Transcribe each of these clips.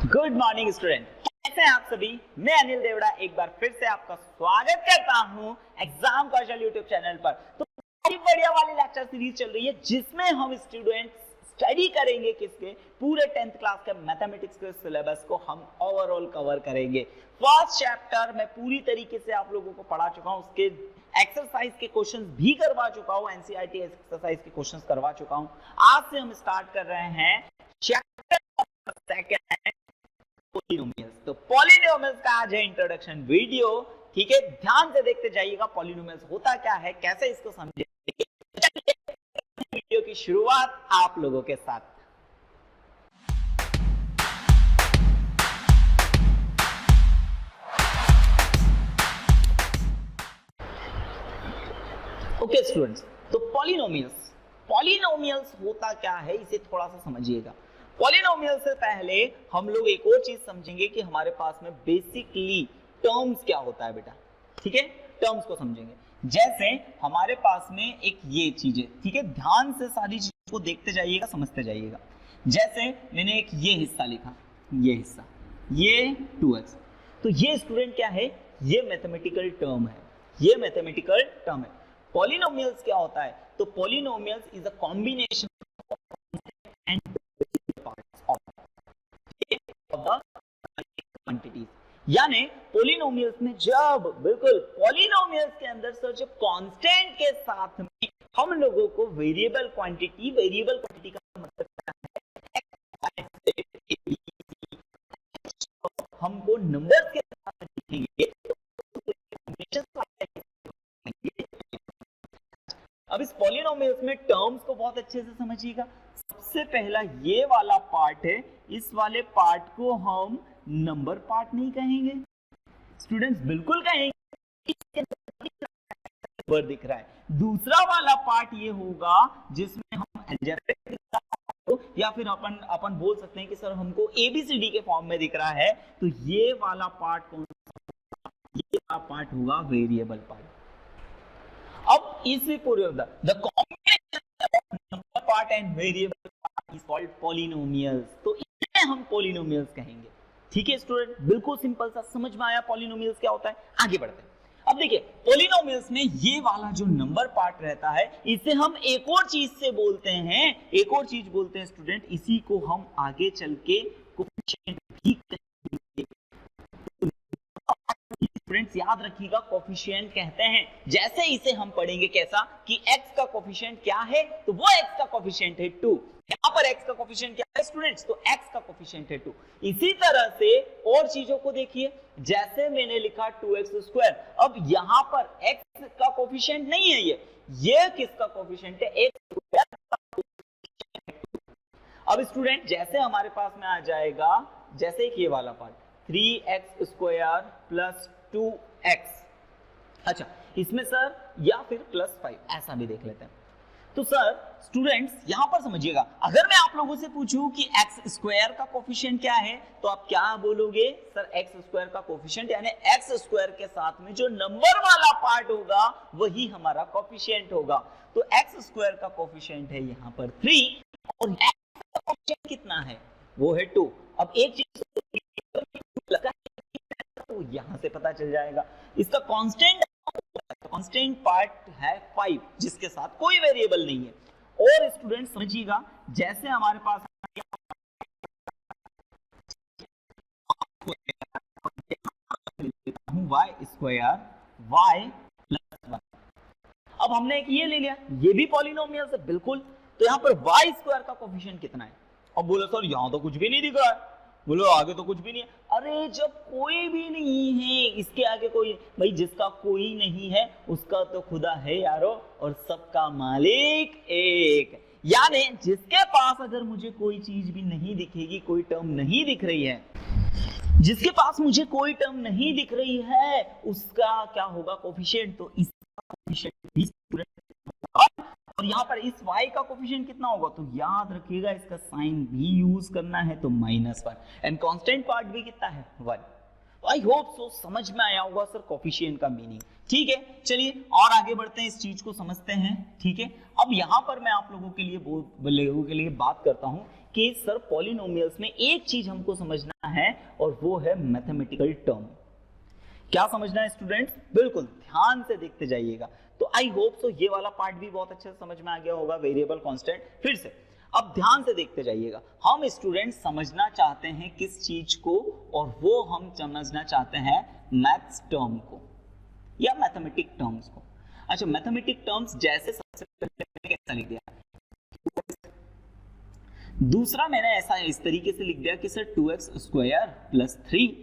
Good morning student, कैसे हैं आप सभी। मैं अनिल देवड़ा एक बार फिर से आपका स्वागत करता हूं एग्जाम कौशल यूट्यूब चैनल पर। तो बड़ी बढ़िया वाली लेक्चर सीरीज चल रही है जिसमें हम स्टूडेंट स्टडी करेंगे किसके पूरे 10th क्लास के मैथमेटिक्स के सिलेबस को हम ओवरऑल कवर करेंगे। फर्स्ट चैप्टर में पूरी तरीके से आप लोगों को पढ़ा चुका हूं, उसके एक्सरसाइज के क्वेश्चंस भी करवा चुका हूं, एनसीईआरटी एक्सरसाइज के क्वेश्चंस करवा चुका हूं। आज से हम स्टार्ट कर रहे हैं चैप्टर सेकंड पॉलिनोमियल्स। तो पॉलिनोमियल्स का आज है इंट्रोडक्शन वीडियो, ठीक है, ध्यान से देखते जाइएगा। पॉलिनोमियल्स होता क्या है, कैसे इसको समझेंगे, वीडियो की शुरुआत आप लोगों के साथ। ओके स्टूडेंट्स, तो पॉलिनोमियल्स होता क्या है इसे थोड़ा सा समझिएगा। पॉलिनोमियल से पहले हम लोग एक और चीज समझेंगे कि हमारे पास में बेसिकली टर्म्स क्या होता है बेटा, ठीक है। टर्म्स को समझेंगे, जैसे हमारे पास में एक ये चीज है, ठीक है, ध्यान से सारी चीजों को देखते जाइएगा, समझते जाइएगा। जैसे मैंने एक ये हिस्सा लिखा, ये हिस्सा, ये 2x, तो ये स्टूडेंट क्या है, ये मैथमेटिकल टर्म है, ये मैथमेटिकल टर्म है। पॉलिनोमियल्स क्या होता है, तो polynomials is a combination quantities, यानी पॉलिनोमियल्स में जब बिल्कुल पॉलिनोमियल्स के अंदर सर जब कांस्टेंट के साथ में हम लोगों को वेरिएबल क्वांटिटी का मतलब हमको नंबर्स के साथ लिखेंगे। अब इस पॉलिनोमियल्स में टर्म्स को बहुत अच्छे से समझिएगा। सबसे पहला ये वाला पार्ट है, इस वाले पार्ट को हम नंबर पार्ट नहीं कहेंगे स्टूडेंट्स, बिल्कुल कहेंगे नंबर दिख रहा है। दूसरा वाला पार्ट ये होगा जिसमें हम अलजेब्रिक या फिर अपन बोल सकते हैं कि सर हमको एबीसीडी के फॉर्म में दिख रहा है, तो ये वाला पार्ट कौन सा, ये वाला पार्ट होगा वेरिएबल पार्ट। अब इसी पूरे the combination of number part and variable part is called polynomials, तो इन्हें हम पॉलिनोमियल्स कहेंगे, ठीक है स्टूडेंट। बिल्कुल सिंपल सा, समझ में आया पॉलिनोमियल्स क्या होता है। आगे बढ़ते हैं। अब देखिए पॉलिनोमियल्स में ये वाला जो नंबर पार्ट रहता है इसे हम एक और चीज से बोलते हैं, एक और चीज बोलते हैं स्टूडेंट, इसी को हम आगे चल के कोफिशिएंट भी कहेंगे। फ्रेंड्स याद रखिएगा कोफिशिएंट कहते हैं, जैसे इसे हम पढ़ेंगे कैसा कि x का कोफिशिएंट क्या है, तो वो x का कोफिशिएंट है 2। यहां पर x का कोफिशिएंट क्या है स्टूडेंट्स, तो x का कोफिशिएंट है 2। इसी तरह से और चीजों को देखिए, जैसे मैंने लिखा 2x², अब यहां पर x का कोफिशिएंट नहीं है, ये किसका कोफिशिएंट है, x²। अब स्टूडेंट जैसे हमारे पास में आ जाएगा, जैसे कि ये वाला पार्ट 3x² + 2x, अच्छा इसमें सर या फिर +5 ऐसा भी देख लेते हैं। तो सर स्टूडेंट्स यहां पर समझिएगा, अगर मैं आप लोगों से पूछूं कि x² का कोफिशिएंट क्या है, तो आप क्या बोलोगे सर, x² का कोफिशिएंट यानी x² के साथ में जो नंबर वाला पार्ट होगा वही हमारा कोफिशिएंट होगा। तो x² का कोफिशिएंट है यहां पर 3 और x का कोफिशिएंट कितना है, वो है 2। अब एक चीज तो यहां से पता चल जाएगा, इसका कांस्टेंट पार्ट है 5 जिसके साथ कोई वेरिएबल नहीं है। और स्टूडेंट समझिएगा, जैसे हमारे पास y² y+1, अब हमने एक ये ले लिया, ये भी पॉलिनोमियल है बिल्कुल। तो यहां पर y² का कोफिशिएंट कितना है, अब बोलो सर यहां तो कुछ भी नहीं दिख रहा है, बोलो आगे तो कुछ भी नहीं है। अरे जब कोई भी नहीं है, इसके आगे कोई, भाई जिसका कोई नहीं है उसका तो खुदा है यारो, और सबका मालिक एक, यानी जिसके पास अगर मुझे कोई चीज भी नहीं दिखेगी, कोई टर्म नहीं दिख रही है, जिसके पास मुझे कोई टर्म नहीं दिख रही है, उसका क्या होगा कोफिशिएंट, तो इसका कोफिशिएंट भी और यहाँ पर इस y का कोफिशिएंट कितना होगा, तो याद रखिएगा इसका साइन भी यूज करना है, तो -1 एंड कांस्टेंट पार्ट भी कितना है 1। आई होप सो समझ में आया होगा सर कोफिशिएंट का मीनिंग, ठीक है। चलिए और आगे बढ़ते हैं, इस चीज को समझते हैं, ठीक है। अब यहाँ पर मैं आप लोगों के लिए बात करता हूँ कि सर पॉलिनोमियल्स में एक चीज हमको समझना है और वो है मैथमेटिकल टर्म। क्या समझना है स्टूडेंट्स? बिल्कुल ध्यान से देखते जाइएगा। तो आई होप सो ये वाला पार्ट भी बहुत अच्छे से समझ में आ गया होगा, वेरिएबल कांस्टेंट। फिर से अब ध्यान से देखते जाइएगा। हम स्टूडेंट समझना चाहते हैं किस चीज को, और वो हम समझना चाहते हैं मैथ्स टर्म को या मैथमेटिक टर्म्स को। अच्छा, मैथमेटिक टर्म्स जैसे सबसे पहले मैंने कैसा लिख दिया, दूसरा मैंने ऐसा इस तरीके से लिख दिया कि सर 2x स्क्वायर प्लस 3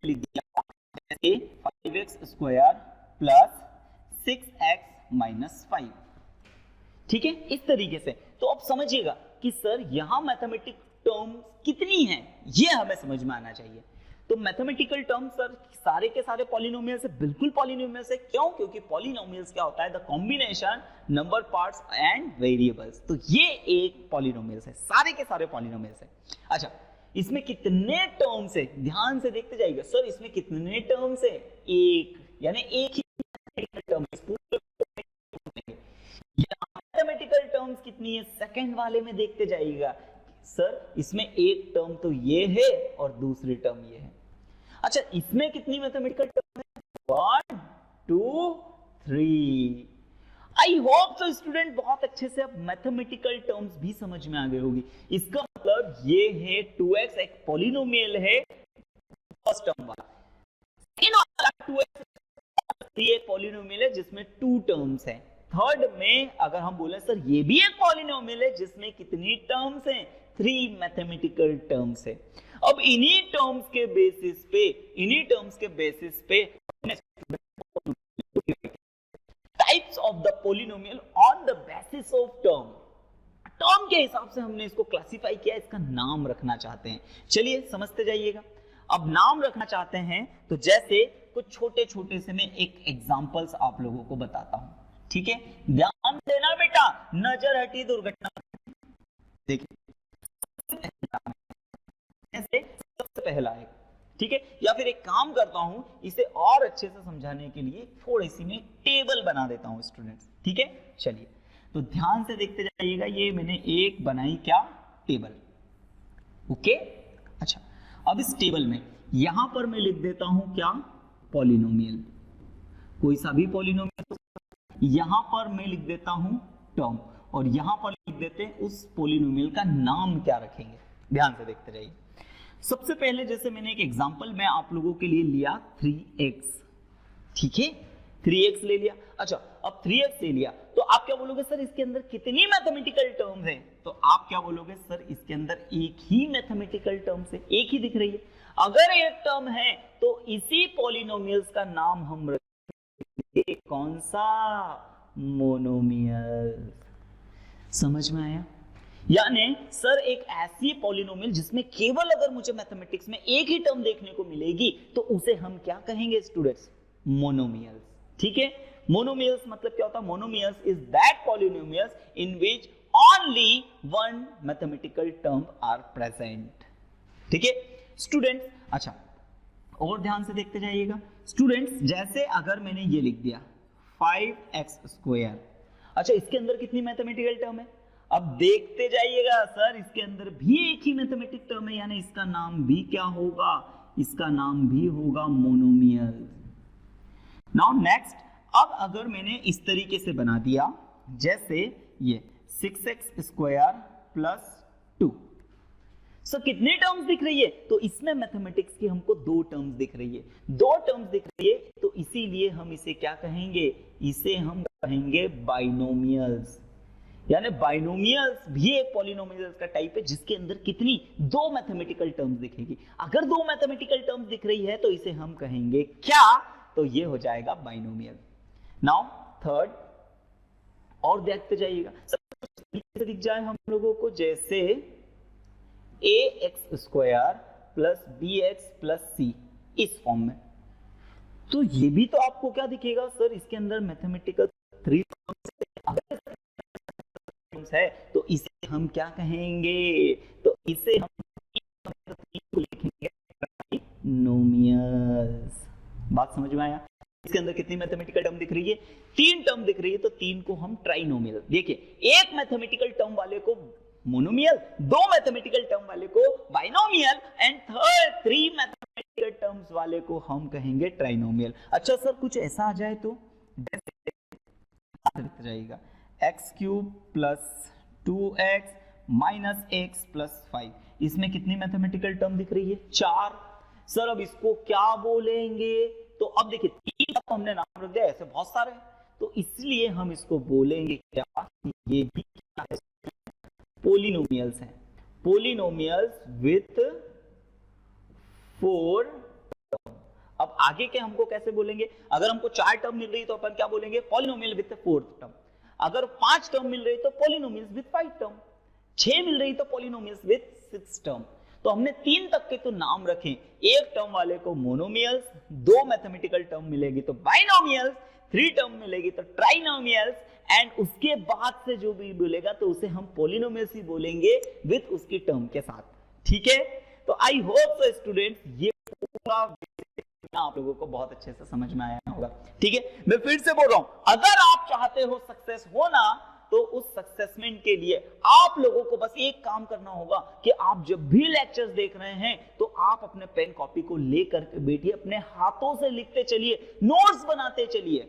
लिख दिया, जैसे 5x square plus 6x minus 5। ठीक है, इस तरीके से। तो अब समझिएगा कि सर यहां मैथमेटिक टर्म्स कितनी हैं, ये हमें समझ में आना चाहिए। तो मैथमेटिकल टर्म सर सारे के सारे पॉलिनोमियल से, बिल्कुल पॉलिनोमियल से। क्यों? क्योंकि पॉलिनोमियल्स क्या होता है, the combination number parts and variables. तो ये एक पॉलिनोमियल्स है, सारे के सारे पॉलिनोमियल्स है। अच्छा, इसमें कितने टर्म्स है, ध्यान से देखते जाइएगा। सर इसमें कितने टर्म्स है? एक, यानी एक ही टर्म है। मैथमेटिकल टर्म्स कितनी है, सेकंड वाले में देखते जाइएगा। सर इसमें एक टर्म तो ये है और दूसरी टर्म ये है। अच्छा, इसमें कितनी मैथमेटिकल टर्म है? 1 2 3। आई होप सो स्टूडेंट बहुत अच्छे से अब मैथमेटिकल टर्म्स भी समझ में आ गए होगी। इसका मतलब ये है 2x एक पॉलिनोमियल है, फर्स्ट टर्म वाला। सेकंड वाला 2x एक पॉलिनोमियल है जिसमें 2 टर्म्स है। थर्ड में अगर हम बोले सर ये भी एक पॉलिनोमियल है जिसमें कितनी टर्म्स हैं, 3 मैथमेटिकल टर्म्स है। अब इन्हीं टर्म्स के बेसिस पे types of the polynomial on the basis of term के हिसाब से हमने इसको क्लासिफाई किया, इसका नाम रखना चाहते हैं। चलिए समझते जाइएगा। अब नाम रखना चाहते हैं तो जैसे कुछ छोटे छोटे से मैं एक एग्जांपल्स आप लोगों को बताता हूं। ठीक है, ध्यान देना बेटा, नजर हटी दुर्घटना। देखिए सबसे पहला है, ठीक है, या फिर एक काम करता हूं, इसे और अच्छे से समझाने के लिए थोड़ी सी मैं टेबल बना देता हूं स्टूडेंट्स। ठीक है, चलिए तो ध्यान से देखते जाइएगा। ये मैंने एक बनाई क्या, टेबल। ओके, अच्छा अब इस टेबल में यहां पर मैं लिख देता हूं क्या, पॉलिनोमियल, कोई सा भी पॉलिनोमियल। यहां पर मैं लिख देता हूं टर्म, और यहां पर लिख देते हैं उस पॉलिनोमियल का नाम क्या रखेंगे। ध्यान से देखते जाइए। सबसे पहले जैसे मैंने एक एग्जांपल मैं आप लोगों के लिए लिया 3x। ठीक है, 3x ले लिया। अच्छा, अब 3x ले लिया तो आप क्या बोलोगे, सर इसके अंदर कितनी मैथमेटिकल टर्म्स हैं? तो आप क्या बोलोगे, सर इसके अंदर एक ही मैथमेटिकल टर्म्स है, एक ही दिख रही है। अगर एक टर्म है तो इसी पॉलिनोमियल्स का नाम हम रखेंगे कौन सा, मोनोमियल। समझ में आया? यानी सर एक ऐसी पॉलिनोमियल जिसमें केवल अगर मुझे मैथमेटिक्स में एक ही टर्म देखने को मिलेगी तो उसे हम क्या कहेंगे स्टूडेंट्स, मोनोमियल्स। ठीक है, मोनोमियल्स मतलब क्या होता है, monomials is that polynomials in which only one mathematical term are present. ठीक है स्टूडेंट्स। अच्छा, और ध्यान से देखते जाइएगा स्टूडेंट्स। जैसे अगर मैंने ये लिख दिया 5x स्क्वायर, अच्छा इसके अंदर कितनी मैथमेटिकल टर्म है? अब देखते जाइएगा, सर इसके अंदर भी एक ही मैथमेटिक टर्म है, यानी इसका नाम भी क्या होगा, इसका नाम भी होगा मोनोमियल। नाउ नेक्स्ट, अब अगर मैंने इस तरीके से बना दिया, जैसे ये 6x स्क्वायर प्लस 2, सर कितने टर्म्स दिख रही है? तो इसमें मैथमेटिक्स की हमको 2 टर्म्स दिख रही है, 2 टर्म्स दिख रही है, तो इसीलिए हम इसे क्या कहेंगे, इसे हम कहेंगे बाइनोमियल्स। यानी बाइनोमियल्स भी एक पॉलिनोमियल्स का टाइप है जिसके अंदर कितनी, 2 मैथमेटिकल टर्म्स दिखेगी। अगर 2 मैथमेटिकल टर्म्स दिख रही है तो इसे हम कहेंगे क्या, तो ये हो जाएगा बाइनोमियल। नाउ थर्ड, और देखते जाइएगा, सबसे दिख जाए हम लोगों को, जैसे ax square plus bx plus c, इस फॉर्म में, तो ये भी तो आपको क्या दिखेगा, सर इसके अंदर मैथमेटिकल 3 टर्म्स है, तो इसे हम क्या कहेंगे, तो इसे हम लिखेंगे बाइनोमियल्स। बात समझ में आया? इसके अंदर कितनी मैथमेटिकल टर्म दिख रही है, 3 टर्म दिख रही है, तो 3 को हम ट्राइनोमियल। देखिए एक मैथमेटिकल टर्म वाले को मोनोमियल, 2 मैथमेटिकल टर्म वाले को binomial and third 3 mathematical terms वाले को हम कहेंगे ट्राइनोमियल। अच्छा सर कुछ ऐसा आ जाए तो जाएगा x cube plus 2x minus x plus 5, इसमें कितनी मैथमेटिकल टर्म दिख रही है? 4। सर अब इसको क्या बोलेंगे? तो अब देखिए 3 का हमने नाम रख दिया, ऐसे बहुत सारे, तो इसलिए हम इसको बोलेंगे क्या, ये भी क्या है? पोलिनोमियल्स हैं, पोलिनोमियल्स विथ 4 टर्म। अब आगे के हमको कैसे बोलेंगे? अगर हमको 4 टर्म मिल रही तो अपन क्या बोलेंगे? Polynomial with 4th term. अगर 5 टर्म मिल रही तो पॉलिनोमियल्स विथ 5 टर्म, 6 मिल रही तो पॉलिनोमियल्स विथ 6 टर्म। तो हमने 3 तक के तो नाम रखे, एक टर्म वाले को मोनोमियल्स, 2 मैथमेटिकल टर्म मिलेगी तो बाइनोमियल्स, 3 टर्म मिलेगी तो ट्राइनोमियल्स, एंड उसके बाद से जो भी बोलेगा तो उसे हम पॉलिनोमियल्स ही बोलेंगे विथ उसकी टर्म के साथ। ठीक है, तो आई होप सो स्टूडेंट्स ये पूरा आप लोगों को बहुत अच्छे से समझ में आया होगा। ठीक है, मैं फिर से बोल रहा हूं, अगर आप चाहते हो सक्सेस होना तो उस सक्सेसमेंट के लिए आप लोगों को बस एक काम करना होगा कि आप जब भी लेक्चर्स देख रहे हैं तो आप अपने पेन कॉपी को लेकर के बैठिए, अपने हाथों से लिखते चलिए, नोट्स बनाते चलिए।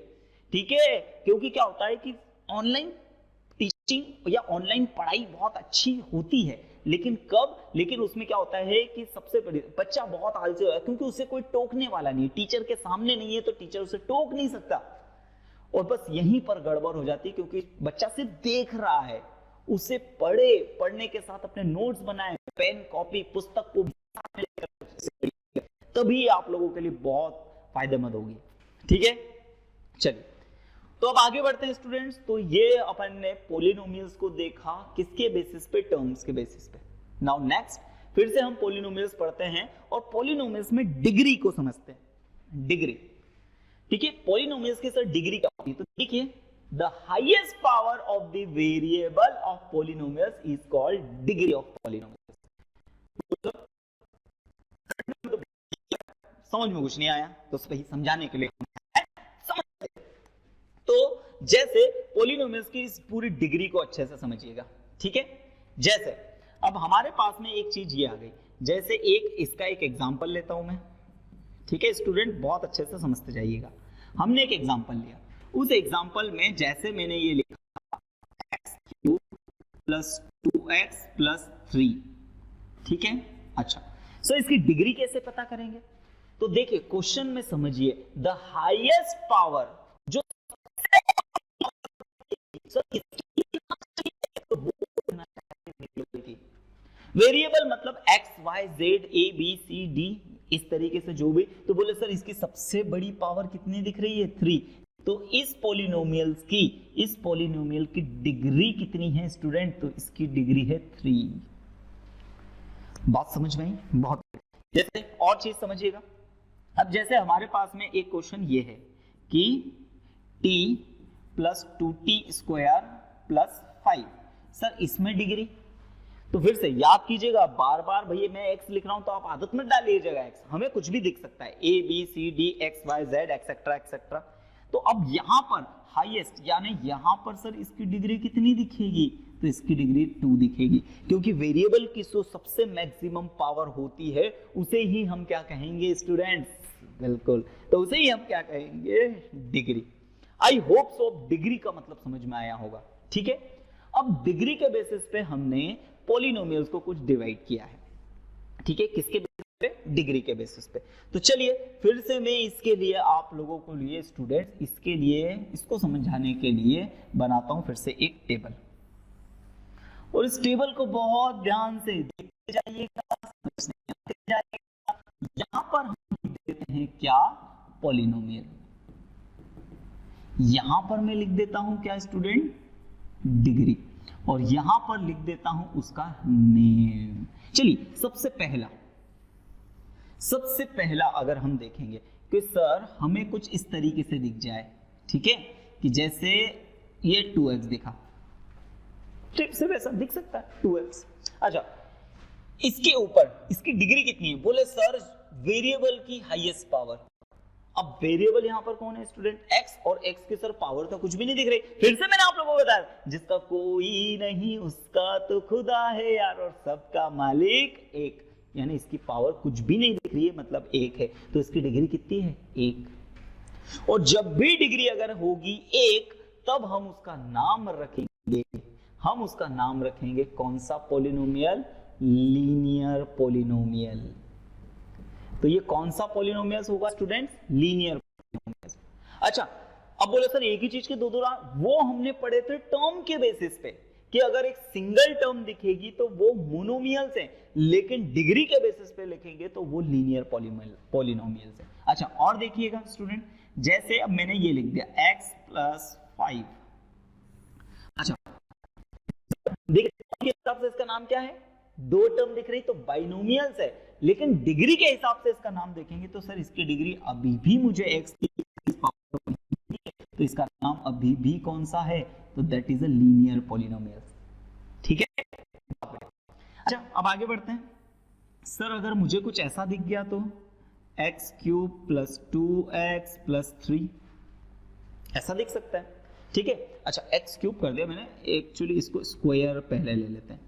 ठीक है, क्योंकि क्या होता है कि ऑनलाइन टीचिंग या ऑनलाइन पढ़ाई बहुत अच्छी होती है, लेकिन कब? लेकिन उसमें क्या होता है कि सबसे बड़ी बच्चा बहुत आलसी होता है, क्योंकि उसे कोई टोकने वाला नहीं है, टीचर के सामने नहीं है तो टीचर उसे टोक नहीं सकता, और बस यहीं पर गड़बड़ हो जाती है, क्योंकि बच्चा सिर्फ देख रहा है। उसे पढ़ने के साथ अपने नोट्स बनाए, पेन कॉपी पुस्तक को तभी आप लोगों के लिए बहुत फायदेमंद होगी। ठीक है, चलिए तो अब आगे बढ़ते हैं स्टूडेंट्स। तो ये अपन ने पॉलिनोमियल्स को देखा किसके बेसिस पे? टर्म्स के बेसिस पे। नाउ नेक्स्ट फिर से हम पॉलिनोमियल्स पढ़ते हैं और पॉलिनोमियल्स में डिग्री को समझते हैं। डिग्री, ठीक है, पॉलिनोमियल्स की सर डिग्री क्या होती है? तो देखिए, the highest power of the variable of polynomials is called degree of polynomials. समझ में कुछ नहीं आया तो सही समझाने के लिए समझ। तो जैसे पॉलिनोमियल्स की इस पूरी डिग्री को अच्छे से समझिएगा। ठीक है, जैसे अब हमारे पास में एक चीज ये आ गई, जैसे इसका एक एग्जांपल लेता हूं मैं। ठीक है स्टूडेंट, बहुत अच्छे से समझते जाइएगा। हमने एक एग्जांपल लिया, उस एग्जांपल में जैसे मैंने ये लिखा x³ प्लस 2x प्लस 3। ठीक है, अच्छा सो इसकी डिग्री कैसे पता करेंगे? तो देखिए क्वेश्चन में समझिए, द हाईएस्ट पावर जो वेरिएबल मतलब x y z a b c d इस तरीके से जो भी, तो बोले सर इसकी सबसे बड़ी पावर कितनी दिख रही है? 3। तो इस पॉलिनोमियल की डिग्री कितनी है स्टूडेंट? तो इसकी डिग्री है 3। बात समझ में आई? बहुत। जैसे और चीज समझिएगा, अब जैसे हमारे पास में एक क्वेश्चन ये है कि t plus 2t square plus 5, sir इसमें डिग्री, तो फिर से याद कीजिएगा, बार बार भैया मैं x लिख रहा हूं तो आप आदत में डालिएगा x, हमें कुछ भी दिख सकता है, a b c d x y z etcetera etcetera. तो अब यहां पर हाईएस्ट यानी यहां पर सर इसकी डिग्री कितनी दिखेगी? तो इसकी डिग्री 2 दिखेगी, क्योंकि वेरिएबल की जो सबसे मैक्सिमम पावर होती है उसे ही हम क्या कहेंगे स्टूडेंट्स? बिल्कुल, तो उसे ही हम क्या कहेंगे? Degree. I hope so degree का मतलब समझ में आया होगा। ठीक है, अब डिग्री के बेसिस पे हमने पॉलिनोमियल्स को कुछ डिवाइड किया है। ठीक है, किसके बेसिस पे? डिग्री के बेसिस पे। तो चलिए फिर से मैं इसके लिए आप लोगों को लिए स्टूडेंट्स इसके लिए इसको समझाने के लिए बनाता हूं फिर से एक टेबल, और इस टेबल को बहुत ध्यान से देखते जाइएगा, समझते जाइएगा। यहां पर हम लिख देते हैं क्या? पॉलिनोमियल। यहां पर मैं लिख देता हूं क्या स्टूडेंट? डिग्री, और यहां पर लिख देता हूं उसका नेम। चलिए सबसे पहला अगर हम देखेंगे कि सर हमें कुछ इस तरीके से दिख जाए, ठीक है, कि जैसे ये 2x दिखा, ठीक से वैसा दिख सकता है 2x। अच्छा, इसके ऊपर इसकी डिग्री कितनी है? बोले सर वेरिएबल की हाईएस्ट पावर। अब वेरिएबल यहाँ पर कौन है स्टूडेंट? x, और x की सर पावर तो कुछ भी नहीं दिख रही। फिर से मैंने आप लोगों को बताया, जिसका कोई नहीं उसका तो खुदा है यार, और सबका मालिक एक, यानी इसकी पावर कुछ भी नहीं दिख रही है, मतलब एक है, तो इसकी डिग्री कितनी है? एक। और जब भी डिग्री अगर होगी एक, तब हम उसका नाम रखेंगे, हम उसका नाम रखेंगे कौन सा पॉलिनोमियल? Linear polynomial. तो ये कौन सा पॉलिनोमियल्स होगा स्टूडेंट्स? Linear polynomials. अच्छा, अब बोले सर एक ही चीज के दो दो, वो हमने पढ़े थे टर्म के बेसिस पे कि अगर एक सिंगल टर्म दिखेगी तो वो मोनोमियल्स हैं, लेकिन डिग्री के बेसिस पे लिखेंगे तो वो लीनियर पॉलिनोमियल्स हैं। अच्छा, और देखिएगा स्टूडेंट, जैसे अब मैंने ये लिख दिया x + 5। अच्छा देखिए के हिसाब से इसका नाम क्या है? दो टर्म दिख रही तो बाइनोमियल्स है, लेकिन डिग्री के हिसाब से इसका नाम देखेंगे तो सर इसकी डिग्री अभी भी मुझे x की पावर, तो इसका नाम अभी भी कौन सा है? तो that is a linear polynomial. ठीक है। अच्छा अब आगे बढ़ते हैं। सर अगर मुझे कुछ ऐसा दिख गया तो x³ + 2x + 3, ऐसा दिख सकता है। ठीक है। अच्छा x³ कर दिया मैंने, एक्चुअली इसको स्क्वायर पहले ले लेते हैं।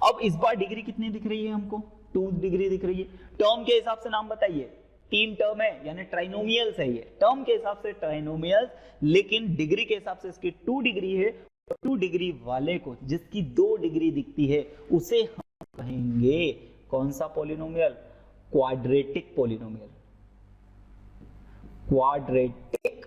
अब इस बार डिग्री कितनी दिख रही है हमको? 2 डिग्री दिख रही है। टर्म के हिसाब से नाम बताइए। 3 टर्म है, यानी ट्राइनोमियल्स है ये। टर्म के हिसाब से ट्राइनोमियल्स, लेकिन डिग्री के हिसाब से इसकी 2 डिग्री है। 2 डिग्री वाले को, जिसकी 2 डिग्री दिखती है, उसे हम कहेंगे कौन सा पॉलिनोमियल? Quadratic polynomial. क्वाड्रेटिक।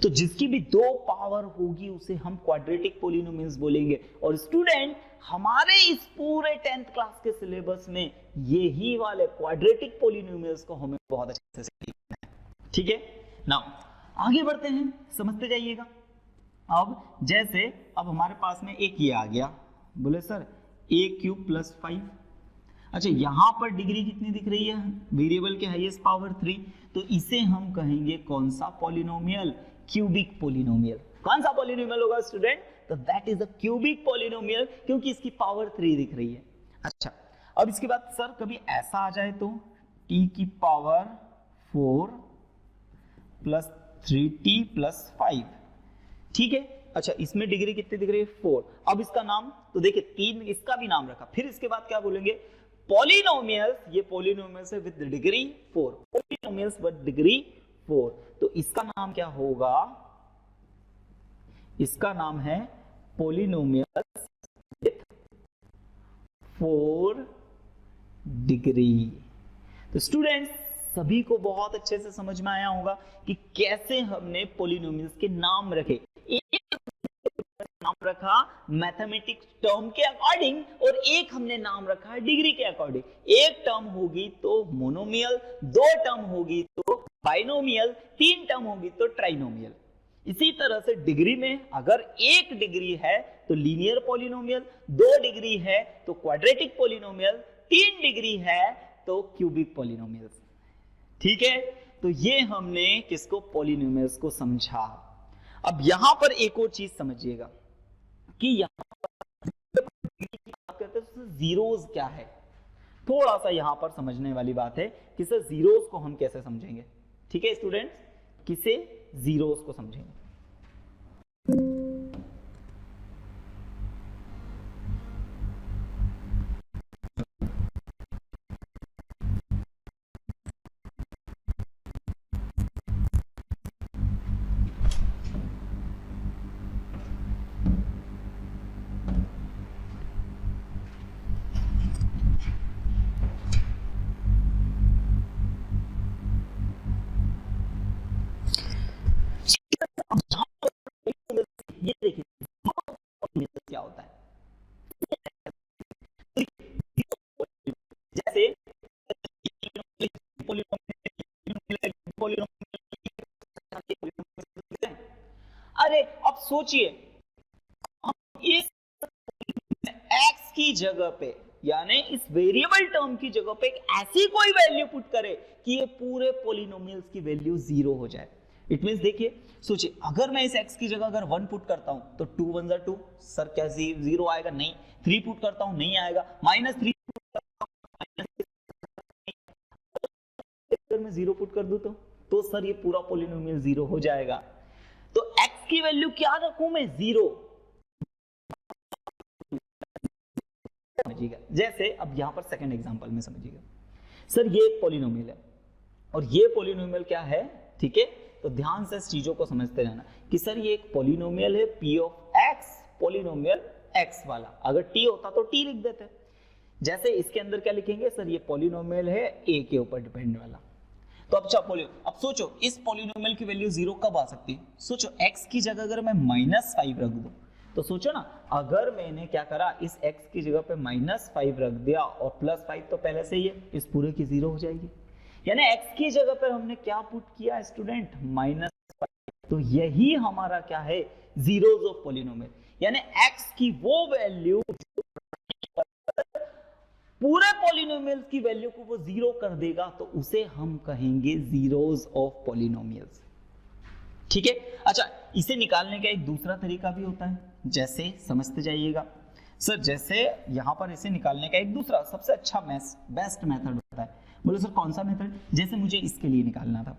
तो जिसकी भी 2 पावर होगी उसे हम क्वाड्रेटिक पॉलिनोमियल्स बोलेंगे। और स्टूडेंट हमारे इस पूरे 10th क्लास के सिलेबस में यही वाले क्वाड्रेटिक पॉलिनोमियल्स को हमें बहुत अच्छे से सीखना है। ठीक है। नाउ आगे बढ़ते हैं, समझते जाइएगा। अब जैसे अब हमारे पास में एक ये आ गया, बोले सर a³ + 5। अच्छा यहां पर डिग्री कितनी दिख रही है? वेरिएबल के हाईएस्ट पावर 3, तो इसे हम कहेंगे कौन सा पॉलिनोमियल? Cubic polynomial. कौन सा पॉलिनोमियल होगा स्टूडेंट? तो that is a cubic polynomial, क्योंकि इसकी पावर 3 दिख रही है। अच्छा अब इसके बाद सर कभी ऐसा आ जाए तो t⁴ + 4 + 3t + 5। ठीक है। अच्छा इसमें डिग्री कितनी दिख रही है? 4। अब इसका नाम तो देखिए 3, इसका भी नाम रखा। फिर इसके बाद क्या बोलेंगे? पॉलिनोमियल्स। ये पॉलिनोमियल्स है with degree 4, polynomials with degree 4। तो इसका नाम क्या होगा? इसका नाम है पॉलिनोमियल्स विद 4 डिग्री। तो स्टूडेंट्स सभी को बहुत अच्छे से समझ में आया होगा कि कैसे हमने पॉलिनोमियल्स के नाम रखे। एक नाम रखा मैथमेटिक्स टर्म के अकॉर्डिंग, और एक हमने नाम रखा डिग्री के अकॉर्डिंग। एक टर्म होगी तो मोनोमियल, 2 टर्म होगी तो बाइनोमियल, 3 टर्म होगी तो ट्राइनोमियल। इसी तरह से डिग्री में अगर 1 डिग्री है तो लीनियर पॉलिनोमियल, 2 डिग्री है तो क्वाड्रेटिक पॉलिनोमियल, 3 डिग्री है तो क्यूबिक पॉलिनोमियल। ठीक है। तो ये हमने किसको? पॉलिनोमियल्स को समझा। अब यहां पर एक और चीज समझिएगा कि यहां पर कहते हैं जीरोस क्या है। थोड़ा सा यहां पर समझने वाली बात है कि सर जीरोस को हम कैसे समझेंगे। ठीक है स्टूडेंट्स, किसे जीरोस को समझेंगे। ये देखिए क्या होता है। जैसे अरे अब सोचिए, इस x की जगह पे, यानी इस वेरिएबल टर्म की जगह पे एक ऐसी कोई वैल्यू पुट करे कि ये पूरे पॉलिनोमियल्स की वैल्यू 0 हो जाए। इट मींस देखिए, सोचिए अगर मैं इस x की जगह अगर 1 पुट करता हूं तो 2 1 जा 2, सर क्या 0 आएगा? नहीं। 3 पुट करता हूं, नहीं आएगा। -3 मैं 0 पुट कर दूं तो सर ये पूरा पॉलिनोमियल 0 हो जाएगा। तो x की वैल्यू क्या रखूं मैं? 0। समझिएगा, जैसे अब यहां पर सेकंड एग्जांपल में समझिएगा, सर ये एक पॉलिनोमियल है और ये पॉलिनोमियल क्या है, ठीक है। तो ध्यान से इस चीजों को समझते रहना कि सर ये एक पॉलिनोमियल है p of x, polynomial x वाला। अगर t होता तो t लिख देते। जैसे इसके अंदर क्या लिखेंगे, सर ये पॉलिनोमियल है a के ऊपर डिपेंड वाला। तो अब सोचो इस पॉलिनोमियल की वैल्यू 0 कब आ सकती है? सोचो x की जगह अगर मैं -5 रख दूं, तो सोचो ना, अगर मैंने क्या करा, इस x की जगह पे -5 रख दिया और +5 तो पहले से ही है, इस पूरे की 0 हो जाएगी। यानी x की जगह पर हमने क्या पुट किया स्टूडेंट? -5। तो यही हमारा क्या है? Zeros of polynomial. यानी x की वो वैल्यू पूरे पॉलिनोमियल्स की वैल्यू को वो 0 कर देगा, तो उसे हम कहेंगे जीरोस ऑफ पॉलिनोमियल्स। ठीक है। अच्छा, इसे निकालने का एक दूसरा तरीका भी होता है, जैसे समझते जाइएगा। सर जैसे यहां पर इसे निकालने का एक दूसरा सबसे अच्छा बेस्ट मेथड होता है। बोलो सर कौन सा मेथड? जैसे मुझे इसके लिए निकालना था,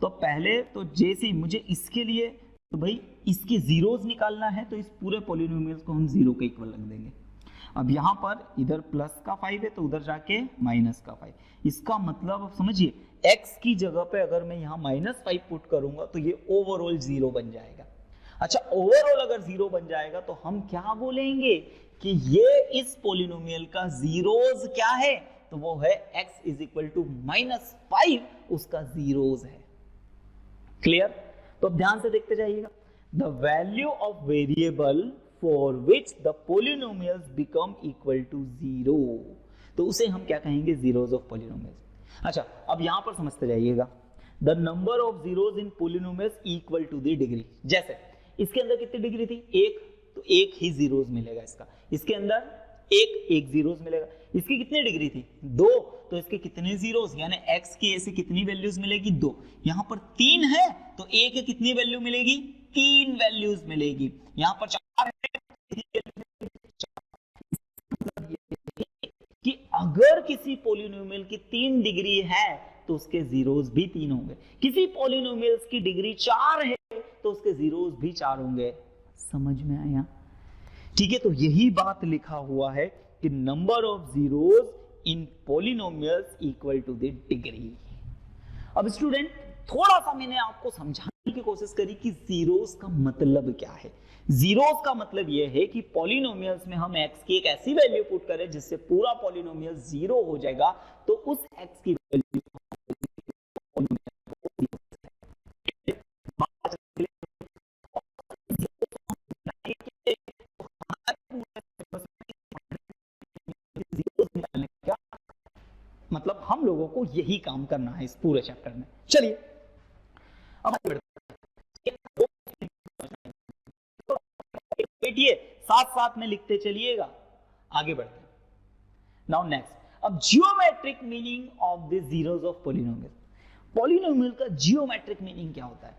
तो पहले तो जैसे मुझे इसके लिए, तो भाई इसके जीरोस निकालना है, तो इस पूरे पॉलिनोमियल्स को हम 0 के इक्वल रख देंगे। अब यहाँ पर इधर प्लस का 5 है तो उधर जाके माइनस का 5। इसका मतलब अब समझिए, x की जगह पे अगर मैं यहाँ -5 पुट करूंगा तो ये ओवरऑल 0 बन जाएगा। अच्छा, ओवरऑल अगर 0 बन जाएगा तो हम क्या बोलेंगे कि ये इस पॉलिनोमियल का जीरोस क्या है? तो वो है x इज इक्वल टू -5, उसका जीरोस है। क्लियर? तो अब ध्यान से देखते जाइएगा। The value of variable for which the polynomials become equal to 0, तो उसे हम क्या कहेंगे? zeros of polynomials। अच्छा, अब यहां पर समझते जाइएगा। the number of zeros in polynomials equal to the degree। जैसे इसके अंदर कितनी डिग्री थी? 1, तो 1 ही जीरोस मिलेगा इसका। इसके अंदर एक जीरोस मिलेगा। इसकी कितनी डिग्री थी? 2, तो इसके कितने जीरोस? यानी x की ऐसे कितनी वैल्यूज मिलेगी? 2। यहां पर 3 है तो a की कितनी वैल्यू मिलेगी? 3 वैल्यूज मिलेगी। यहां पर 4 कि अगर किसी पॉलिनोमियल की 3 डिग्री है तो उसके जीरोस भी 3 होंगे। किसी पॉलिनोमियल्स की डिग्री 4 है तो उसके जीरोस भी 4 होंगे। समझ में आया? ठीक है। तो यही बात लिखा हुआ है कि number of zeros in polynomials equal to the degree. अब स्टूडेंट, थोड़ा सा मैंने आपको समझाने की कोशिश करी कि जीरोस का मतलब क्या है। जीरोस का मतलब यह है कि पॉलिनोमियल्स में हम x की एक ऐसी वैल्यू पुट करें जिससे पूरा पॉलिनोमियल 0 हो जाएगा, तो उस x की वैल्यू मतलब हम लोगों को यही काम करना है इस पूरे चैप्टर में। चलिए अब बैठिए, साथ साथ में लिखते चलिएगा, आगे बढ़ते हैं। नाउ नेक्स्ट, अब geometric meaning of the zeros of polynomial. Polynomial का जियोमेट्रिक मीनिंग क्या होता है?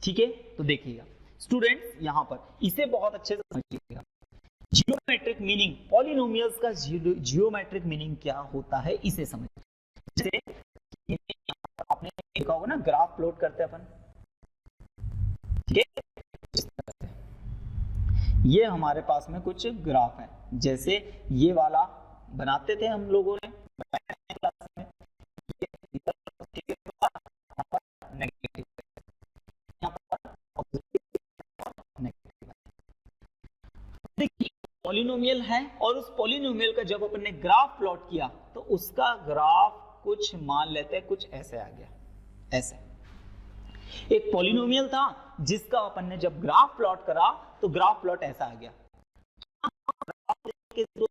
ठीक है, तो देखिएगा स्टूडेंट्स, यहां पर इसे बहुत अच्छे से समझिएगा। जियोमेट्रिक मीनिंग, पॉलिनोमियल्स का जियोमेट्रिक मीनिंग क्या होता है, इसे समझिए। जैसे आपने देखा होगा ना, ग्राफ प्लॉट करते हैं अपन, ठीक है। ये हमारे पास में कुछ ग्राफ है, जैसे ये वाला बनाते थे हम लोगों ने क्लास में। देखिए पॉलिनोमियल है और उस पॉलिनोमियल का जब अपन ने ग्राफ प्लॉट किया तो उसका ग्राफ कुछ मान लेते हैं कुछ ऐसे आ गया। ऐसे एक पॉलिनोमियल था जिसका अपन ने जब ग्राफ प्लॉट करा तो ग्राफ प्लॉट ऐसा आ गया।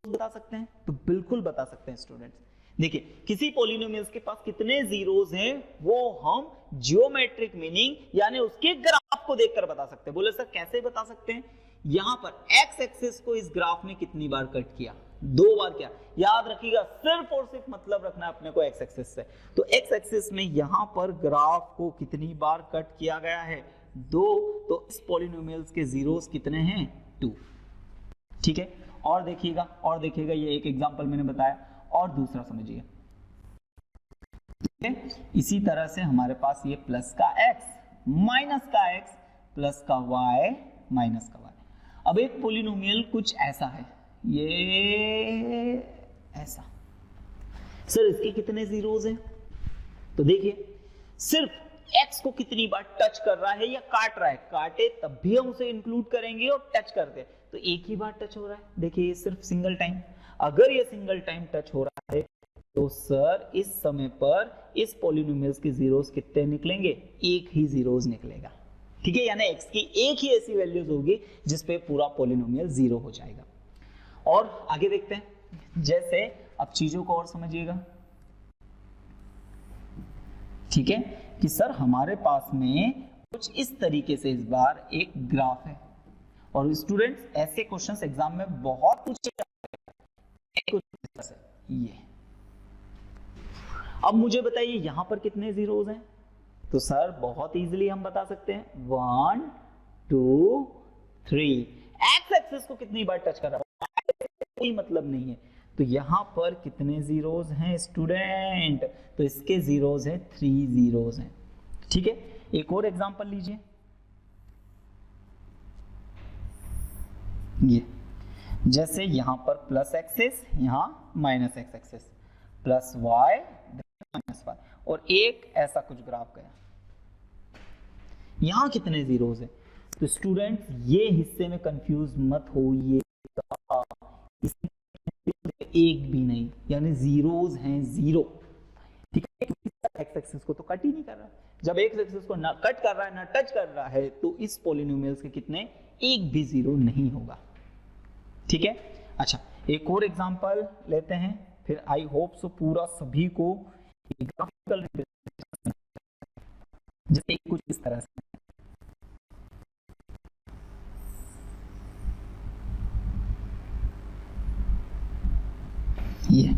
बता सकते हैं? तो बिल्कुल बता सकते हैं स्टूडेंट्स। देखिए किसी पॉलिनोमियल्स के पास कितने जीरोस हैं वो हम जियोमेट्रिक मीनिंग यानी उसके ग्राफ को देखकर बता सकते हैं। बोले सर कैसे बता सकते हैं? यहां पर एक्स एक्सिस को इस ग्राफ ने कितनी बार कट किया? 2 बार किया। याद रखिएगा, सिर्फ और सिर्फ मतलब रखना अपने को एक्स एक्सिस से। तो एक्स एक्सिस में यहां पर ग्राफ को कितनी बार कट किया गया है? 2। तो इस पॉलिनोमियल्स के जीरोस कितने हैं? 2। ठीक है। और देखिएगा ये एक एग्जांपल मैंने बताया। और दूसरा समझिए, इसी तरह से हमारे पास ये प्लस का x माइनस का x प्लस का y माइनस का y। अब एक पोलिनोमियल कुछ ऐसा है, ये ऐसा। सर इसके कितने जीरोज हैं? तो देखिए सिर्फ x को कितनी बार टच कर रहा है या काट रहा है, काटे तब भी हम उसे इंक्लूड करेंगे और टच करते तो एक ही बार टच हो रहा है। देखिए ये सिर्फ सिंगल टाइम, अगर ये सिंगल टाइम टच हो रहा है तो सर इस समय पर इस पॉलिनोमियल्स के जीरोस कितने निकलेंगे? एक ही जीरोस निकलेगा, ठीक है, यानी x की एक ही ऐसी वैल्यूज होगी जिसपे पूरा पॉलिनोमियल जीरो हो जाएगा। और आगे देखते हैं, जैसे अब चीजों को और समझिएगा, ठीक है, कि सर हमारे पास में कुछ इस तरीके से इस बार एक ग्राफ है और स्टूडेंट्स ऐसे क्वेश्चंस एग्जाम में बहुत पूछे जाते हैं। ये अब मुझे बताइए यहां पर कितने जीरोस हैं? तो सर बहुत इजीली हम बता सकते हैं 1 2 3। एक्स एक्सिस को कितनी बार टच कर रहा है कोई मतलब नहीं है, तो यहां पर कितने जीरोस हैं स्टूडेंट? तो इसके जीरोस हैं 3 जीरोस हैं, ठीक है। एक और एग्जांपल लीजिए, ये जैसे यहां पर प्लस एक्सिस, यहां minus x axis, plus y minus y, और एक ऐसा कुछ ग्राफ गया, यहां कितने जीरोस हैं? तो स्टूडेंट ये हिस्से में कंफ्यूज मत होइए, एक भी नहीं, यानी जीरोस हैं जीरो, ठीक है, एक्स एक्सिस को तो कट ही नहीं कर रहा है। जब एक्स एक्सिस को ना कट कर रहा है ना टच कर रहा है तो इस पॉलिनोमियल्स के कितने? एक भी जीरो नहीं होगा, ठीक है। अच्छा एक और एग्जांपल लेते हैं, फिर आई होप सो पूरा सभी को ग्राफिकल जैसे कुछ इस तरह से, ये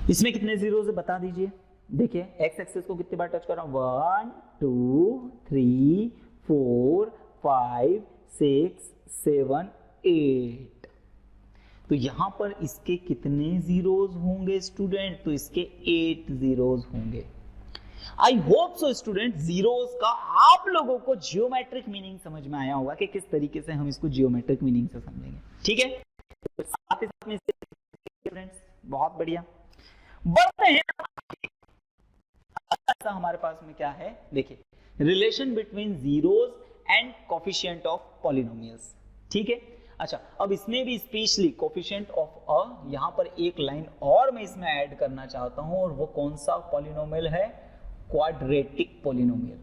इसमें कितने जीरो से बता दीजिए। देखिए एक्स एक्सिस को कितनी बार टच कर रहा हूं? 1 2 3 4 5 6 7 8। तो यहां पर इसके कितने जीरोस होंगे स्टूडेंट? तो इसके 8 जीरोस होंगे। I hope so student zeros का आप लोगों को जियोमेट्रिक मीनिंग समझ में आया होगा कि किस तरीके से हम इसको जियोमेट्रिक मीनिंग से समझेंगे, ठीक है। तो साथ ही साथ में फ्रेंड्स बहुत बढ़िया बढ़ते हैं। ऐसा हमारे पास में क्या है, देखिए relation between zeros and coefficient of polynomials, ठीक है। अच्छा अब इसमें भी स्पेशली कोफिशिएंट ऑफ अ, यहां पर एक लाइन और मैं इसमें ऐड करना चाहता हूं, और वो कौन सा पॉलिनोमियल है? Quadratic polynomial.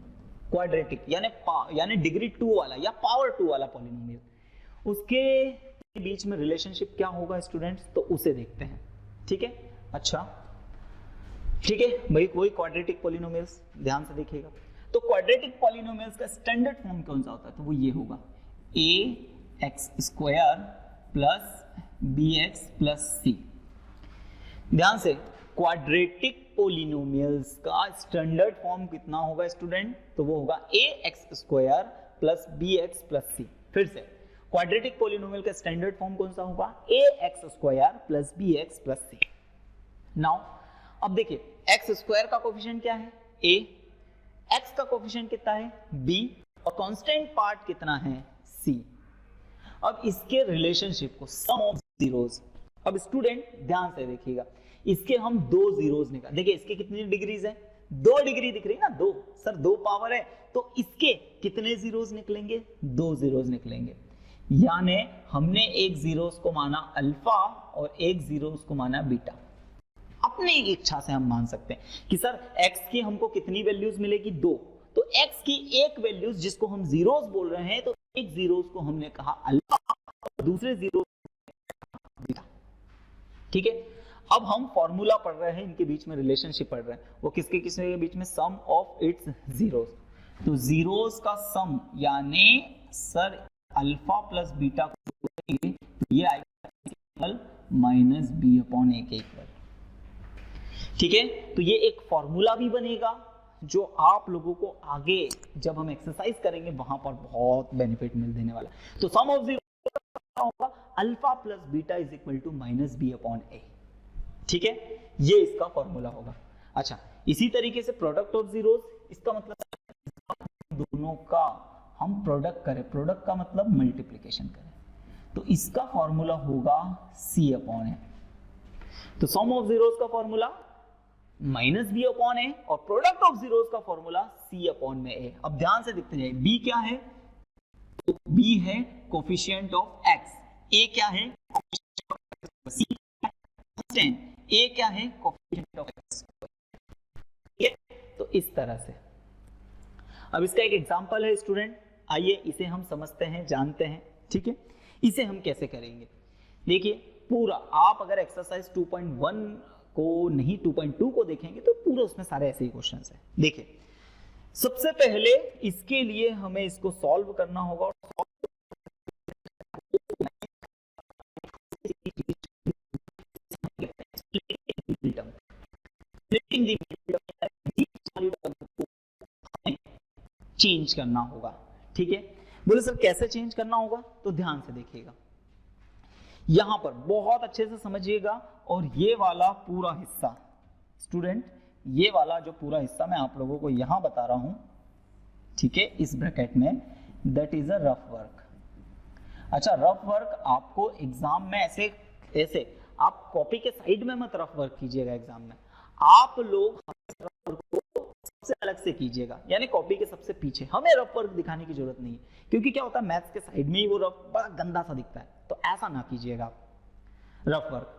क्वाड्रेटिक यानी डिग्री 2 वाला या पावर 2 वाला पॉलिनोमियल, उसके बीच में रिलेशनशिप क्या होगा स्टूडेंट्स? तो उसे देखते हैं, ठीक है। अच्छा ठीक है भाई, कोई क्वाड्रेटिक पॉलिनोमियल्स ध्यान से देखिएगा। तो क्वाड्रेटिक पॉलिनोमियल्स का स्टैंडर्ड फॉर्म कौन सा होता है? तो वो ये होगा ax² plus bx plus c। ध्यान से, क्वाड्रेटिक पॉलिनोमियल्स का स्टैंडर्ड फॉर्म कितना होगा स्टूडेंट? तो वो होगा ax² plus bx plus c। फिर से क्वाड्रेटिक पॉलिनोमियल का स्टैंडर्ड फॉर्म कौन सा होगा? ax² plus bx plus c। Now अब देखिए x² का कोफिशिएंट क्या है? a, x का कोफिशिएंट कितना है? b, और कांस्टेंट पार्ट कितना है? c। अब इसके रिलेशनशिप को सम ऑफ जीरोस, अब स्टूडेंट ध्यान से देखिएगा, इसके हम 2 जीरोस निकाल, देखिए इसके कितनी डिग्रीज है? 2 डिग्री दिख रही है ना, 2 सर 2 पावर है, तो इसके कितने जीरोस निकलेंगे? 2 जीरोस निकलेंगे। यानी हमने एक जीरोस को माना अल्फा और एक जीरोस को माना बीटा। अपनी इच्छा से हम मान सकते हैं कि सर x की हमको कितनी वैल्यूज मिलेगी? 2। तो x की एक वैल्यूज जिसको हम जीरोस बोल रहे हैं, तो एक जीरोस को हमने कहा अल्फा और दूसरे जीरो बीटा, ठीक है। अब हम फॉर्मूला पढ़ रहे हैं, इनके बीच में रिलेशनशिप पढ़ रहे हैं, वो किसके किसके बीच में? सम ऑफ इट्स जीरोस। तो जीरोस का सम यानी सर अल्फा प्लस बीटा को ये आएगा माइनस बी अपॉन ए के इक्वल, ठीक है। तो ये एक फॉर्मूला भी बनेगा जो आप लोगों को आगे जब हम एक्सरसाइज करेंगे वहां पर बहुत बेनिफिट मिल देने वाला। तो सम ऑफ जीरो होगा alpha plus beta is equal to minus b upon a, ठीक है, ये इसका फॉर्मूला होगा। अच्छा, इसी तरीके से प्रोडक्ट ऑफ जीरोस, इसका मतलब दोनों का हम प्रोडक्ट करें, प्रोडक्ट का मतलब मल्टीप्लिकेशन करें, तो इसका फॉर्मूला होगा C अपॉन ए। तो सम ऑफ जीरोस का फॉर्मूला माइनस बी अपॉन ए और प्रोडक्ट ऑफ जीरोस का फॉर्मूला C अपॉन में ए। अब ध्यान से देखते जाइए, बी क्या है, तो बी है कोफिशिएंट ऑफ एक्स, ए क्या है कोफिशिएंट ऑफ सी, ए क्या है कोफिशिएंट ऑफ एक्स। तो इस तरह से अब इसका एक एग्जांपल है स्टूडेंट, आइए इसे हम समझते हैं, जानते हैं। ठीक है, इसे हम कैसे करेंगे, देखिए पूरा आप अगर एक्सरसाइज 2.1 को नहीं 2.2 को देखेंगे तो पूरा उसमें सारे ऐसे ही क्वेश्चंस हैं। देखिए सबसे पहले इसके लिए हमें इसको सॉल्व करना होगा और चेंज करना होगा। ठीक है, बोले सर कैसे चेंज करना होगा, तो ध्यान से देखिएगा, यहां पर बहुत अच्छे से समझिएगा। और ये वाला पूरा हिस्सा स्टूडेंट, ये वाला जो पूरा हिस्सा मैं आप लोगों को यहां बता रहा हूं, ठीक है, इस ब्रैकेट में, that is a rough work. अच्छा, रफ वर्क आपको एग्जाम में ऐसे आप कॉपी के साइड में मत रफ वर्क कीजिएगा, एग्जाम में आप लोग रफ वर्क को सबसे अलग से कीजिएगा, यानी कॉपी के सबसे पीछे। हमें रफ वर्क दिखाने की जरूरत नहीं है, क्योंकि क्या होता है मैथ्स के साइड में ही वो रफ बड़ा गंदा सा दिखता है, तो ऐसा ना कीजिएगा आप रफ वर्क।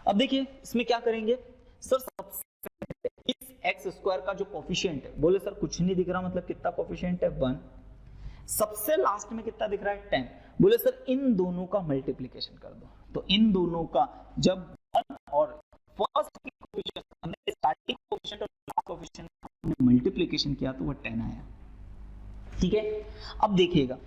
अब देखिए इसमें क्या करेंगे सर, सबसे इस एक्स स्क्वायर का जो कोफिशिएंट है, बोले सर कुछ नहीं दिख रहा, मतलब कितना कोफिशिएंट है 1, सबसे लास्ट में कितना दिख रहा है 10, बोले सर इन दोनों का मल्टीप्लिकेशन कर दो। तो इन दोनों का जब 1 और फर्स्ट की कोफिशिएंट हमने स्टार्टिंग कोफिशिएंट और लास्ट कोफिशिएंट हमने मल्टीप्लिकेशन किया तो वो 10 आया। ठीक है, अब देखिएगा,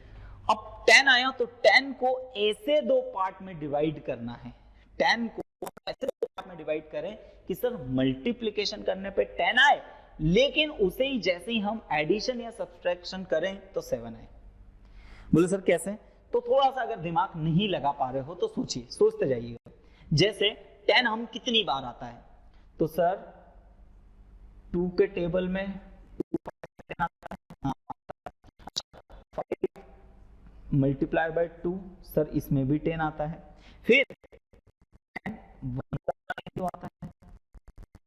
अब 10 आया तो 10 को ऐसे दो पार्ट में डिवाइड करना है, 10 को ऐसे दो पार्ट में डिवाइड करें कि सर मल्टीप्लिकेशन करने पे 10 आए, लेकिन उसे ही जैसे ही हम एडिशन या सब्सट्रैक्शन करें तो 7 आए। बोले सर कैसे, तो थोड़ा सा अगर दिमाग नहीं लगा पा रहे हो तो सोचिए, सोचते जाइएगा। जैसे 10 हम कितनी बार आता है, तो सर 2 के टेबल में 10 आता है, मल्टीप्लाई बाय 2, सर इसमें भी 10 आता है, फिर 1 आता है,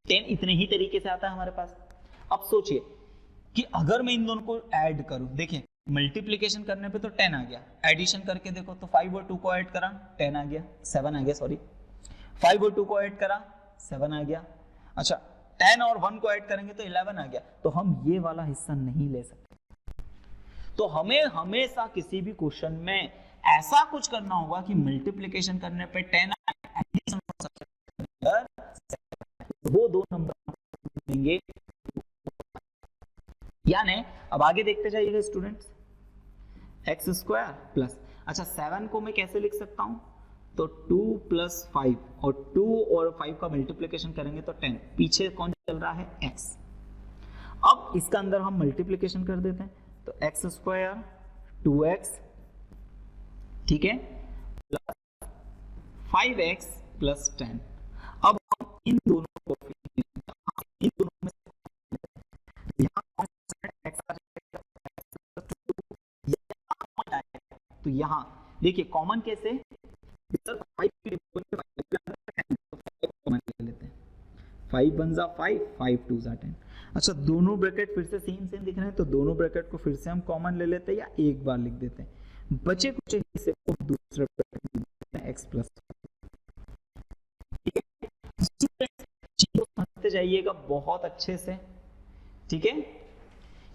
10 इतने ही तरीके से आता है हमारे पास। अब सोचिए कि अगर मैं इन दोनों को ऐड करूं, देखिए मल्टीप्लिकेशन करने पे तो 10 आ गया, एडिशन करके देखो तो 5 और 2 को ऐड करा 10 आ गया, 7 आ गया, सॉरी 5 और 2 को ऐड करा 7 आ गया। अच्छा 10 और 1 को ऐड करेंगे तो 11 आ गया। तो हम ये वाला हिस्सा नहीं ले सकते, तो हमें हमेशा किसी भी क्वेश्चन में ऐसा कुछ करना होगा कि मल्टीप्लिकेशन करने पे 10 एडिशन वो दो नंबर देंगे, यानी अब आगे देखते जाइएगा स्टूडेंट्स, एक्स स्क्वायर प्लस, अच्छा 7 को मैं कैसे लिख सकता हूं, तो 2 + 5 और 2 और 5 का मल्टीप्लिकेशन करेंगे तो 10, पीछे कौन चल रहा है x। अब इसका अंदर हम मल्टीप्लिकेशन कर देते हैं, तो एक्स स्क्वायर 2x, ठीक है, प्लस 5x प्लस 10। अब हम इन दोनों को इन दोनों में तो यहाँ देखिए कॉमन कैसे, 5 1 जा 5, 5 2 जा 10। अच्छा दोनों ब्रैकेट फिर से सेम दिख रहे हैं, तो दोनों ब्रैकेट को फिर से हम कॉमन ले लेते हैं या एक बार लिख देते हैं, बचे कुछ हिस्से को दूसरे ब्रैकेट में लिख देते हैं x प्लस। चीजों को समझते जाइएगा बहुत अच्छे से, ठीक है,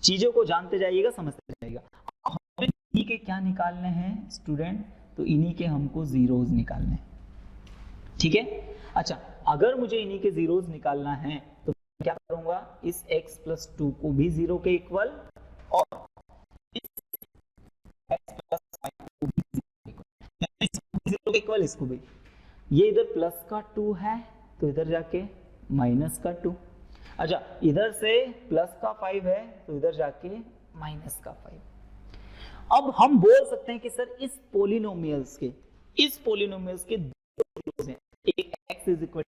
चीजों को जानते जाइएगा, समझते जाइएगा। हमें इन्हीं के क्या निकालने हैं स्टूडेंट, तो इन्हीं के हमको जीरोस निकालने हैं, ठीक है। अच्छा अगर मुझे इन्हीं के जीरोस निकालना है तो क्या करूंगा, इस x प्लस 2 को भी 0 के इक्वल और इस x प्लस 5 को भी 0 के इक्वल, इसको भी, ये इधर प्लस का 2 है तो इधर जाके माइनस का 2, अच्छा इधर से प्लस का 5 है तो इधर जाके माइनस का 5। अब हम बोल सकते हैं कि सर इस पोलिनोमियल्स के दो रूट्स हैं, एक x is equal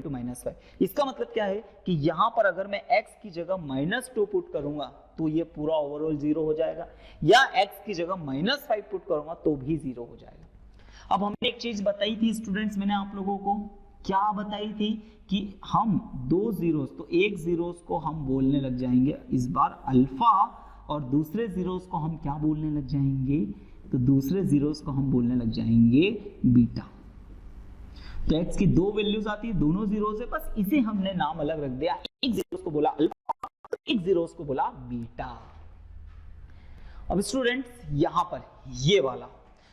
equal to -5। इसका मतलब क्या है कि यहां पर अगर मैं x की जगह -2 पुट करूंगा तो ये पूरा ओवरऑल 0 हो जाएगा, या x की जगह -5 पुट करूंगा तो भी 0 हो जाएगा। अब हमने एक चीज बताई थी स्टूडेंट्स, मैंने आप लोगों को क्या बताई थी कि हम दो जीरोस, तो एक जीरोस को हम बोलने लग जाएंगे इस बार अल्फा, और दूसरे जीरोस को हम क्या बोलने लग जाएंगे, तो दूसरे जीरोस को हम बोलने लग जाएंगे बीटा। तो x की दो वैल्यूज आती है, दोनों जीरोस है, बस इसे हमने नाम अलग रख दिया, एक जीरोस को बोला अल्फा, एक जीरोस को बोला बीटा। अब स्टूडेंट्स यहां पर ये वाला,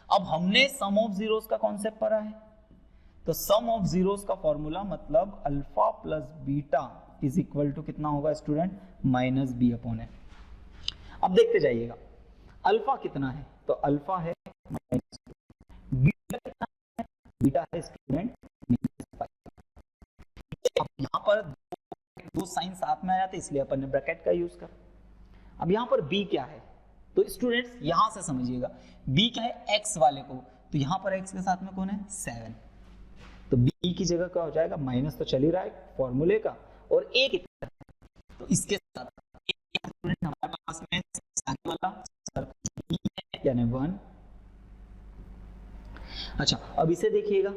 अब हमने सम ऑफ जीरोस का कॉन्सेप्ट पढ़ा है, तो सम ऑफ जीरोस का फॉर्मूला मतलब alpha plus beta is equal to कितना होगा स्टूडेंट, -b अपॉन a। अब देखते जाइएगा अल्फा कितना है, तो अल्फा है -2, बीटा कितना है, बीटा है स्टूडेंट -5। अब यहां पर दो साइन साथ में आया था इसलिए अपन ने ब्रैकेट का यूज कर। अब यहां पर b क्या है, तो स्टूडेंट्स यहां से समझिएगा b क्या है, x वाले को, तो यहां पर x के साथ में कौन है 7, तो b की जगह क्या हो जाएगा, माइनस तो चल ही रहा है फॉर्मूले का, और a कितना है, तो इसके साथ हमारे पास में आगे वाला यानी 1। अच्छा अब इसे देखिएगा,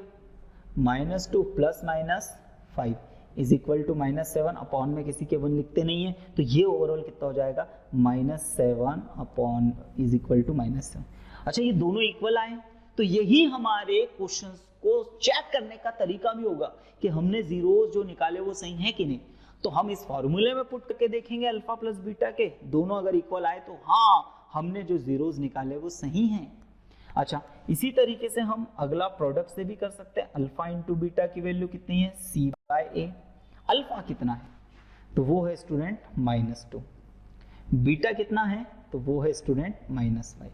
-2 plus -5 is equal to -7 upon में किसी के 1 लिखते नहीं है, तो ये ओवरऑल कितना हो जाएगा, -7 अपॉन इज इक्वल टू -7। अच्छा ये दोनों इक्वल आए, तो यही हमारे क्वेश्चंस को चेक करने का तरीका भी होगा कि हमने जीरोस जो निकाले वो सही है कि नहीं। तो हम इस फॉर्मूले में पुट करके देखेंगे अल्फा प्लस बीटा के, दोनों अगर इक्वल आए तो हाँ हमने जो जीरोस निकाले वो सही हैं। अच्छा इसी तरीके से हम अगला प्रोडक्ट से भी कर सकते हैं, अल्फा इंटू बीटा की वैल्यू कितनी है, c/a। अल्फा कितना है, तो वो है स्टूडेंट -2, बीटा कितना है, तो वो है स्टूडेंट -5।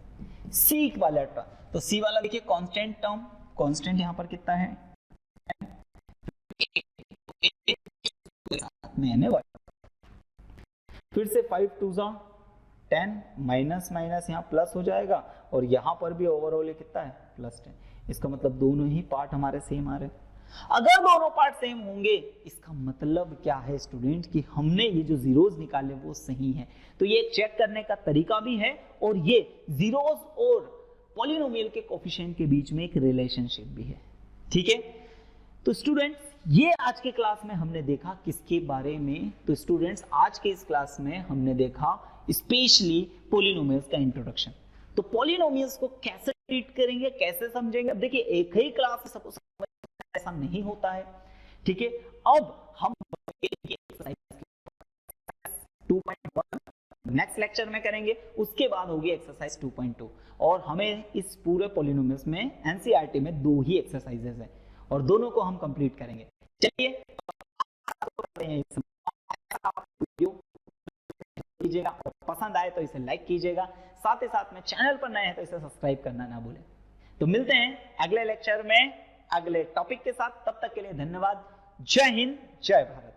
सी वाला टर्म, तो सी वाला देखिए कांस्टेंट टर्म, कांस्टेंट यहां पर कितना है मैंने, फिर से 5 2 10, माइनस माइनस यहाँ प्लस हो जाएगा, और यहाँ पर भी ओवरऑल कितना है +10। इसका मतलब दोनों ही पार्ट हमारे सेम आ रहे। अगर दोनों पार्ट सेम होंगे इसका मतलब क्या है स्टूडेंट कि हमने ये जो जीरोस निकाले वो सही है। तो ये चेक करने का तरीका भी है, और ये जीरोस और पॉलिनोमियल के कोफिशिएंट के बीच में एक रिलेशनशिप भी है। ठीक है, तो स्टूडेंट्स ये आज के क्लास में हमने देखा किसके बारे में, तो स्टूडेंट्स आज के इस क्लास में हमने देखा स्पेशली पॉलिनोमियल्स का इंट्रोडक्शन। तो पॉलिनोमियल्स को कैसे ट्रीट करेंगे, कैसे समझेंगे, अब देखिए एक ही क्लास में सबको समझ ऐसा नहीं होता है। ठीक है, अब हम 2.1 नेक्स्ट लेक्चर में करेंगे, उसके बाद होगी एक्सरसाइज 2.2, और हमें इस पूरे पॉलिनोमियल्स में एनसीईआरटी में 2 ही एक्सरसाइजेस हैं और दोनों को हम कंप्लीट करेंगे। चलिए वीडियो कीजिएगा, पसंद आए तो इसे लाइक कीजिएगा, साथ ही साथ में चैनल पर नए हैं तो इसे सब्सक्राइब करना ना भूलें। तो मिलते हैं अगले लेक्चर में अगले टॉपिक के साथ, तब तक के लिए धन्यवाद। जय हिंद, जय भारत।